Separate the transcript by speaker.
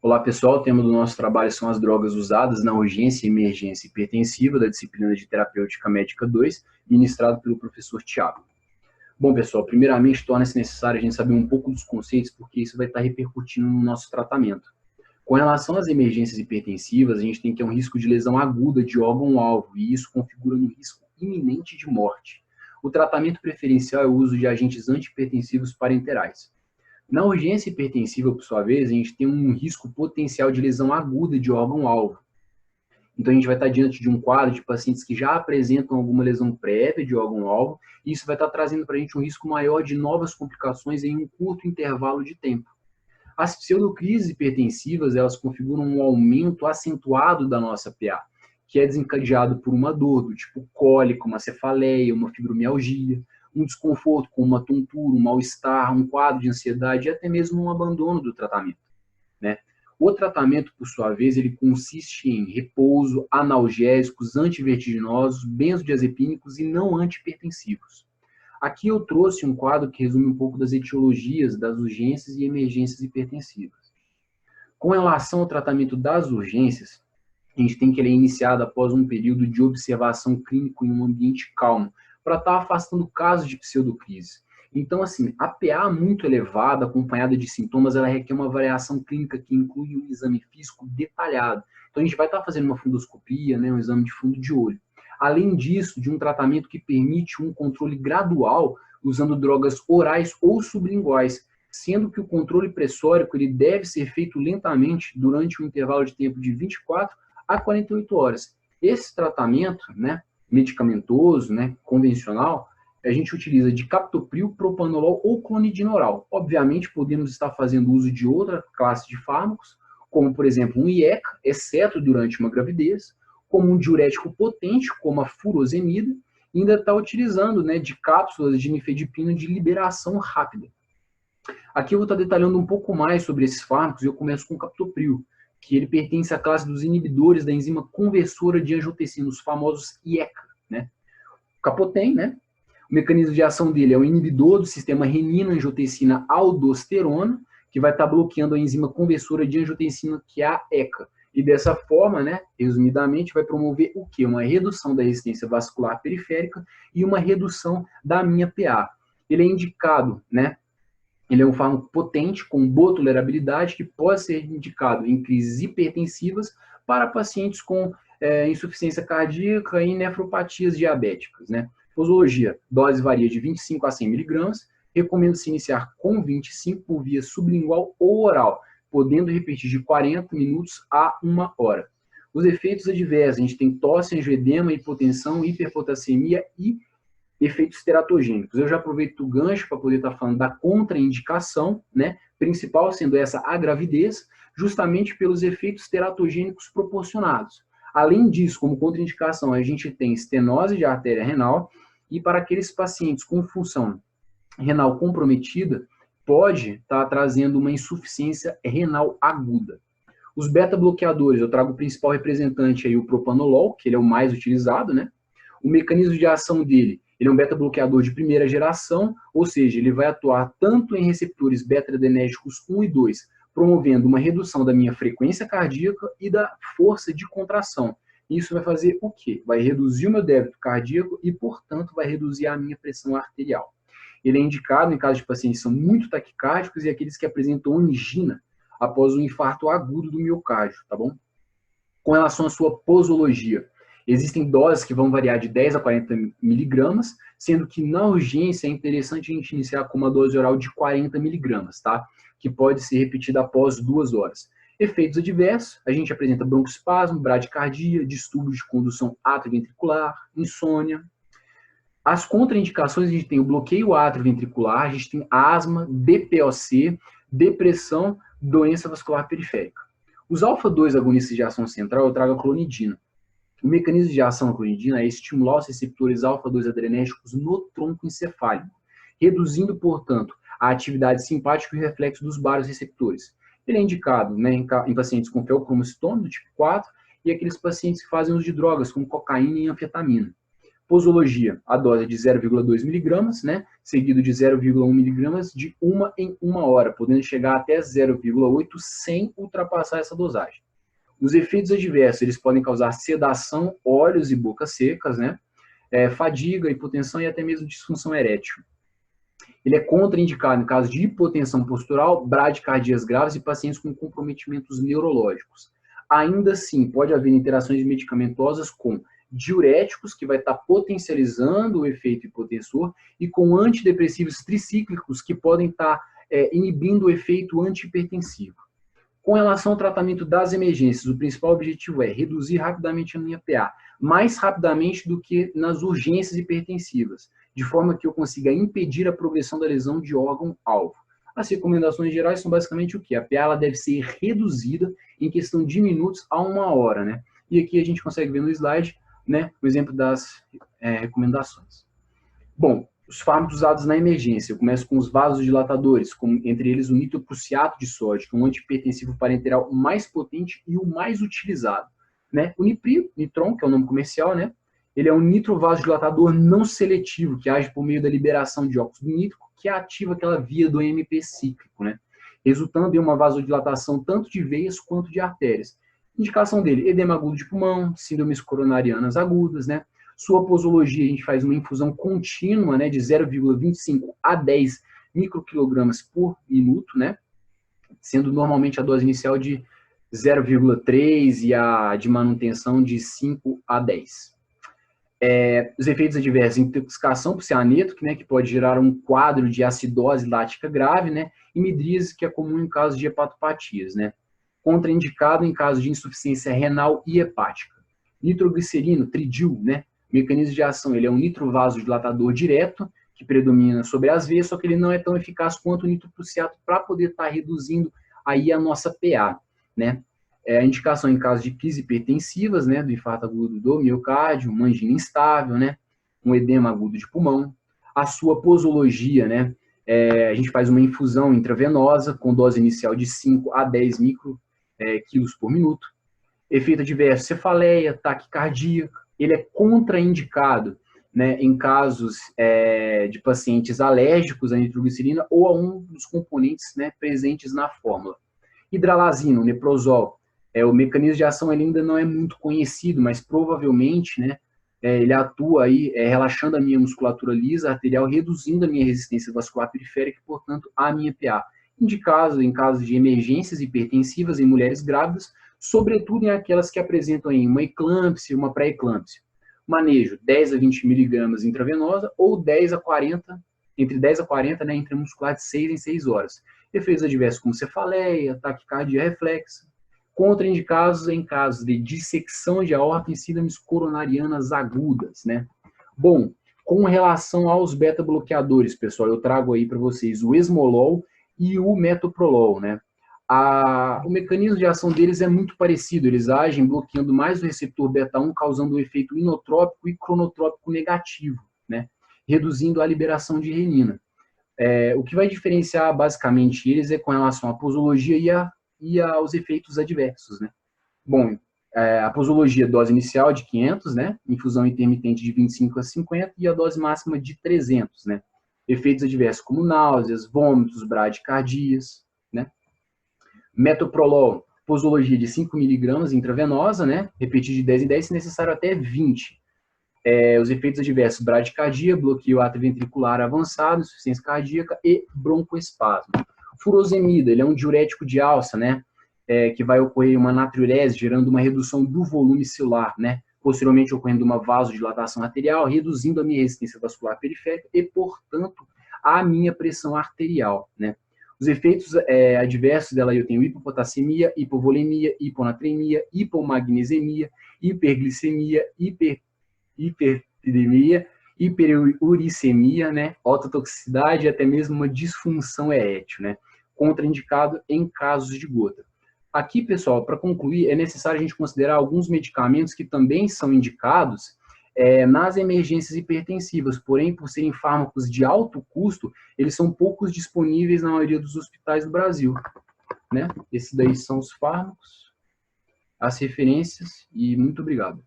Speaker 1: Olá pessoal, o tema do nosso trabalho são as drogas usadas na urgência, emergência e hipertensiva da disciplina de Terapêutica Médica 2, ministrado pelo professor Tiago. Bom pessoal, primeiramente torna-se necessário a gente saber um pouco dos conceitos, porque isso vai estar repercutindo no nosso tratamento. Com relação às emergências hipertensivas, a gente tem que ter um risco de lesão aguda de órgão-alvo, e isso configura um risco iminente de morte. O tratamento preferencial é o uso de agentes antihipertensivos parenterais. Na urgência hipertensiva, por sua vez, a gente tem um risco potencial de lesão aguda de órgão-alvo. Então, a gente vai estar diante de um quadro de pacientes que já apresentam alguma lesão prévia de órgão-alvo, e isso vai estar trazendo para a gente um risco maior de novas complicações em um curto intervalo de tempo. As pseudocrises hipertensivas, elas configuram um aumento acentuado da nossa PA, que é desencadeado por uma dor do tipo cólica, uma cefaleia, uma fibromialgia, um desconforto com uma tontura, um mal-estar, um quadro de ansiedade e até mesmo um abandono do tratamento, né? O tratamento, por sua vez, ele consiste em repouso, analgésicos, antivertiginosos, benzodiazepínicos e não antihipertensivos. Aqui eu trouxe um quadro que resume um pouco das etiologias das urgências e emergências hipertensivas. Com relação ao tratamento das urgências, a gente tem que ele é iniciado após um período de observação clínica em um ambiente calmo, para estar afastando casos de pseudocrise. Então, assim, a PA muito elevada, acompanhada de sintomas, ela requer uma avaliação clínica que inclui um exame físico detalhado. Então, a gente vai estar fazendo uma fundoscopia, né, um exame de fundo de olho. Além disso, de um tratamento que permite um controle gradual, usando drogas orais ou sublinguais, sendo que o controle pressórico ele deve ser feito lentamente durante um intervalo de tempo de 24 a 48 horas. Esse tratamento, né, medicamentoso, né, convencional, a gente utiliza de captopril, propanolol ou clonidina oral. Obviamente, podemos estar fazendo uso de outra classe de fármacos, como, por exemplo, um IECA, exceto durante uma gravidez, como um diurético potente, como a furosemida, e ainda está utilizando, né, de cápsulas de nifedipina de liberação rápida. Aqui eu vou estar detalhando um pouco mais sobre esses fármacos e eu começo com o captopril, que ele pertence à classe dos inibidores da enzima conversora de angiotensina, os famosos IECA, né? O capotem, né? O mecanismo de ação dele é o inibidor do sistema renina-angiotensina-aldosterona, que vai estar bloqueando a enzima conversora de angiotensina, que é a ECA. E dessa forma, né, resumidamente, vai promover o quê? Uma redução da resistência vascular periférica e uma redução da minha PA. Ele é indicado, né? Ele é um fármaco potente, com boa tolerabilidade, que pode ser indicado em crises hipertensivas para pacientes com insuficiência cardíaca e nefropatias diabéticas, né? Posologia, dose varia de 25 a 100 miligramas, recomenda-se iniciar com 25 por via sublingual ou oral, podendo repetir de 40 minutos a 1 hora. Os efeitos adversos, a gente tem tosse, angioedema, hipotensão, hiperpotassemia e efeitos teratogênicos. Eu já aproveito o gancho para poder estar falando da contraindicação, né, principal sendo essa a gravidez, justamente pelos efeitos teratogênicos proporcionados. Além disso, como contraindicação, a gente tem estenose de artéria renal, e para aqueles pacientes com função renal comprometida, pode estar trazendo uma insuficiência renal aguda. Os beta-bloqueadores, eu trago o principal representante aí, o propanolol, que ele é o mais utilizado, né? O mecanismo de ação dele, ele é um beta-bloqueador de primeira geração, ou seja, ele vai atuar tanto em receptores beta-adrenérgicos 1 e 2, promovendo uma redução da minha frequência cardíaca e da força de contração. Isso vai fazer o quê? Vai reduzir o meu débito cardíaco e, portanto, vai reduzir a minha pressão arterial. Ele é indicado em caso de pacientes que são muito taquicárdicos e aqueles que apresentam angina após um infarto agudo do miocárdio, tá bom? Com relação à sua posologia, existem doses que vão variar de 10 a 40 miligramas, sendo que na urgência é interessante a gente iniciar com uma dose oral de 40 miligramas, tá? Que pode ser repetida após 2 horas. Efeitos adversos, a gente apresenta broncoespasmo, bradicardia, distúrbios de condução atrioventricular, insônia. As contraindicações, a gente tem o bloqueio atrioventricular, a gente tem asma, DPOC, depressão, doença vascular periférica. Os alfa-2 agonistas de ação central, eu trago a clonidina. O mecanismo de ação da clonidina é estimular os receptores alfa-2 adrenérgicos no tronco encefálico, reduzindo, portanto, a atividade simpática e o reflexo dos vários receptores. Ele é indicado, né, em pacientes com feocromocitoma do tipo 4 e aqueles pacientes que fazem uso de drogas, como cocaína e anfetamina. Posologia, a dose é de 0,2 miligramas, né, seguido de 0,1 miligramas de 1 em 1 hora, podendo chegar até 0,8 sem ultrapassar essa dosagem. Os efeitos adversos, eles podem causar sedação, olhos e boca secas, né, fadiga, hipotensão e até mesmo disfunção erétil. Ele é contraindicado em caso de hipotensão postural, bradicardias graves e pacientes com comprometimentos neurológicos. Ainda assim, pode haver interações medicamentosas com diuréticos, que vai estar potencializando o efeito hipotensor, e com antidepressivos tricíclicos, que podem estar inibindo o efeito antihipertensivo. Com relação ao tratamento das emergências, o principal objetivo é reduzir rapidamente a minha PA, mais rapidamente do que nas urgências hipertensivas, de forma que eu consiga impedir a progressão da lesão de órgão-alvo. As recomendações gerais são basicamente o quê? A PA ela deve ser reduzida em questão de minutos a 1 hora, né? E aqui a gente consegue ver no slide, né, o exemplo das recomendações. Bom, os fármacos usados na emergência, eu começo com os vasodilatadores, entre eles o nitroprusiato de sódio, que é um antihipertensivo parenteral mais potente e o mais utilizado, né? O Nitron, que é o nome comercial, né? Ele é um nitrovasodilatador não seletivo, que age por meio da liberação de óxido nítrico, que ativa aquela via do AMP cíclico, né? Resultando em uma vasodilatação tanto de veias quanto de artérias. Indicação dele, edema agudo de pulmão, síndromes coronarianas agudas, né? Sua posologia, a gente faz uma infusão contínua, né, de 0,25 a 10 microquilogramas por minuto, né? Sendo normalmente a dose inicial de 0,3 e a de manutenção de 5 a 10. Os efeitos adversos, intoxicação por cianeto, né, que pode gerar um quadro de acidose lática grave, né, e midríase, que é comum em casos de hepatopatias, né. Contraindicado em caso de insuficiência renal e hepática. Nitroglicerino, tridil, né, mecanismo de ação, ele é um nitrovasodilatador direto, que predomina sobre as veias, só que ele não é tão eficaz quanto o nitroprusiato para poder estar reduzindo aí a nossa PA, né. A indicação em caso de crises hipertensivas, né, do infarto agudo do miocárdio, uma angina instável, né, um edema agudo de pulmão. A sua posologia, né, a gente faz uma infusão intravenosa com dose inicial de 5 a 10 microquilos por minuto. Efeito adverso, cefaleia, taquicardia. Ele é contraindicado, né, em casos de pacientes alérgicos à nitroglicerina ou a um dos componentes, né, presentes na fórmula. Hidralazina, o leprozol. O mecanismo de ação ainda não é muito conhecido, mas provavelmente, né, ele atua aí relaxando a minha musculatura lisa arterial, reduzindo a minha resistência vascular periférica e, portanto, a minha PA. Indicado em casos de emergências hipertensivas em mulheres grávidas, sobretudo em aquelas que apresentam aí uma eclâmpsia e uma pré-eclâmpsia. Manejo 10 a 20 miligramas intravenosa ou 10 a 40, entre 10 a 40, né, intramuscular de 6 em 6 horas. Efeitos adversos como cefaleia, taquicardia reflexa. Contraindicados em casos de dissecção de aorta em síndromes coronarianas agudas, né? Bom, com relação aos beta-bloqueadores, pessoal, eu trago aí para vocês o esmolol e o metoprolol, né? O mecanismo de ação deles é muito parecido, eles agem bloqueando mais o receptor beta-1, causando um efeito inotrópico e cronotrópico negativo, né? Reduzindo a liberação de renina. O que vai diferenciar basicamente eles é com relação à posologia e aos efeitos adversos, né? Bom, a posologia, dose inicial de 500, né? Infusão intermitente de 25 a 50 e a dose máxima de 300, né? Efeitos adversos como náuseas, vômitos, bradicardias, né? Metoprolol, posologia de 5 miligramas intravenosa, né? Repetir de 10 em 10, se necessário até 20. Os efeitos adversos, bradicardia, bloqueio atrioventricular avançado, insuficiência cardíaca e broncoespasmo. Furosemida, ele é um diurético de alça, né? Que vai ocorrer uma natriurese, gerando uma redução do volume celular, né? Posteriormente ocorrendo uma vasodilatação arterial, reduzindo a minha resistência vascular periférica e, portanto, a minha pressão arterial, né? Os efeitos adversos dela, eu tenho hipopotassemia, hipovolemia, hiponatremia, hipomagnesemia, hiperglicemia, hiperlipidemia, hiperuricemia, né, ototoxicidade e até mesmo uma disfunção erétil, né, contraindicado em casos de gota. Aqui, pessoal, para concluir, é necessário a gente considerar alguns medicamentos que também são indicados nas emergências hipertensivas, porém, por serem fármacos de alto custo, eles são poucos disponíveis na maioria dos hospitais do Brasil, né? Esses daí são os fármacos, as referências, e muito obrigado.